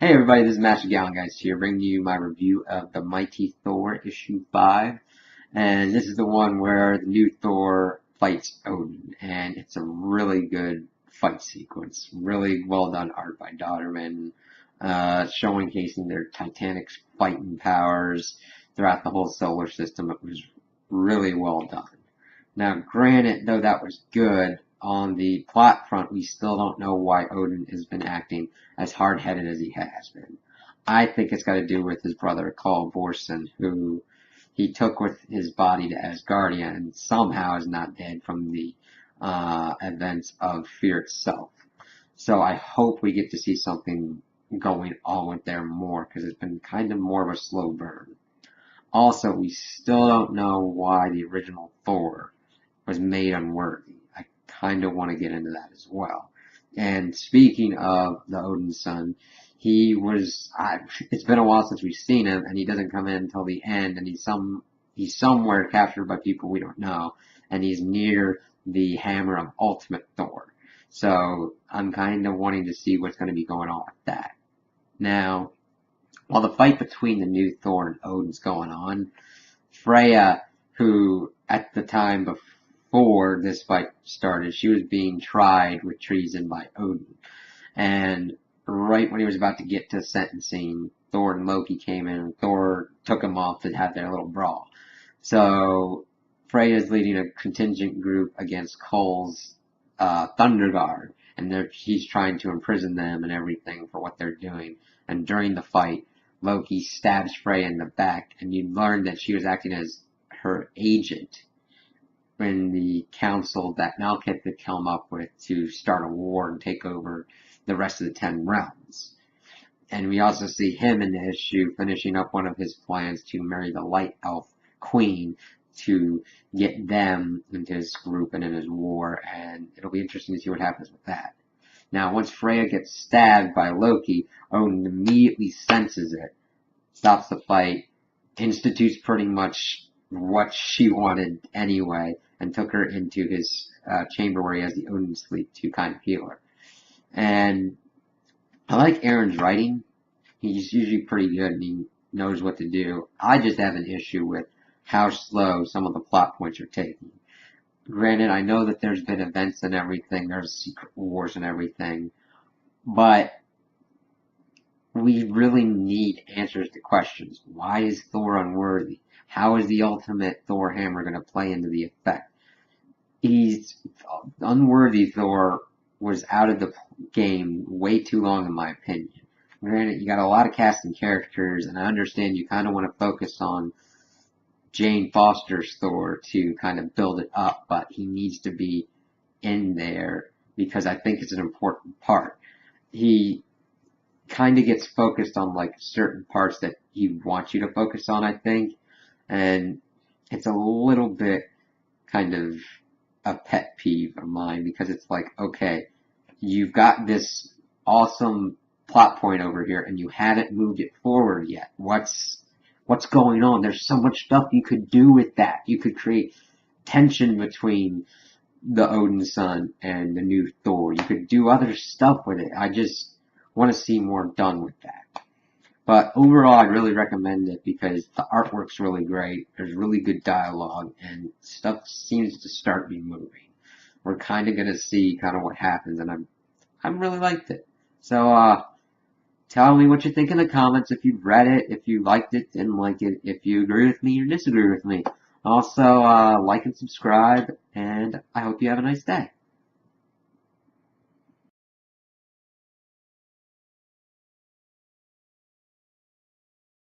Hey everybody, this is Master Gallon Guys here, bringing you my review of the Mighty Thor issue 5. And this is the one where the new Thor fights Odin, and it's a really good fight sequence. Really well done art by Dodderman, showcasing their titanic fighting powers throughout the whole solar system. It was really well done. Now, granted, though that was good, on the plot front, we still don't know why Odin has been acting as hard-headed as he has been. I think it's got to do with his brother, Carl Borson, who he took with his body to Asgardia and somehow is not dead from the events of Fear itself. So I hope we get to see something going on with there more, because it's been kind of more of a slow burn. Also, we still don't know why the original Thor was made unworthy. I kind of want to get into that as well. And speaking of the Odin son, it's been a while since we've seen him, and he doesn't come in until the end, and he's somewhere captured by people we don't know, and he's near the hammer of Ultimate Thor. So I'm kind of wanting to see what's going to be going on with that. Now, while the fight between the new Thor and Odin's going on, Freya, who at the time before this fight started, she was being tried with treason by Odin. And right when he was about to get to sentencing, Thor and Loki came in, and Thor took him off to have their little brawl. So Freya's leading a contingent group against Cole's Thunder Guard, and he's trying to imprison them and everything for what they're doing. And during the fight, Loki stabs Freya in the back, and you learn that she was acting as her agent in the council that Malekith had come up with to start a war and take over the rest of the 10 realms. And we also see him in the issue finishing up one of his plans to marry the Light Elf Queen to get them into his group and in his war, and it'll be interesting to see what happens with that. Now, once Freya gets stabbed by Loki, Odin immediately senses it, stops the fight, institutes pretty much what she wanted anyway, and took her into his chamber where he has the Odin sleep to kind of heal her. And I like Aaron's writing. He's usually pretty good and he knows what to do. I just have an issue with how slow some of the plot points are taking. Granted, I know that there's been events and everything, there's secret wars and everything, but we really need answers to questions. Why is Thor unworthy? How is the ultimate Thor hammer going to play into the effect? He's unworthy. Thor was out of the game way too long, in my opinion. Granted, you got a lot of casting characters, and I understand you kind of want to focus on Jane Foster's Thor to kind of build it up, but he needs to be in there because I think it's an important part. He kind of gets focused on like certain parts that he wants you to focus on, I think, and it's a little bit kind of a pet peeve of mine because it's like, okay, you've got this awesome plot point over here and you haven't moved it forward yet. What's going on? There's so much stuff you could do with that. You could create tension between the Odin son and the new Thor. You could do other stuff with it. I just want to see more done with that. But overall, I really recommend it because the artwork's really great. There's really good dialogue, and stuff seems to start be moving. We're kind of gonna see kind of what happens, and I'm really liked it. So tell me what you think in the comments. If you've read it, if you liked it, didn't like it, if you agree with me or disagree with me. Also, like and subscribe, and I hope you have a nice day.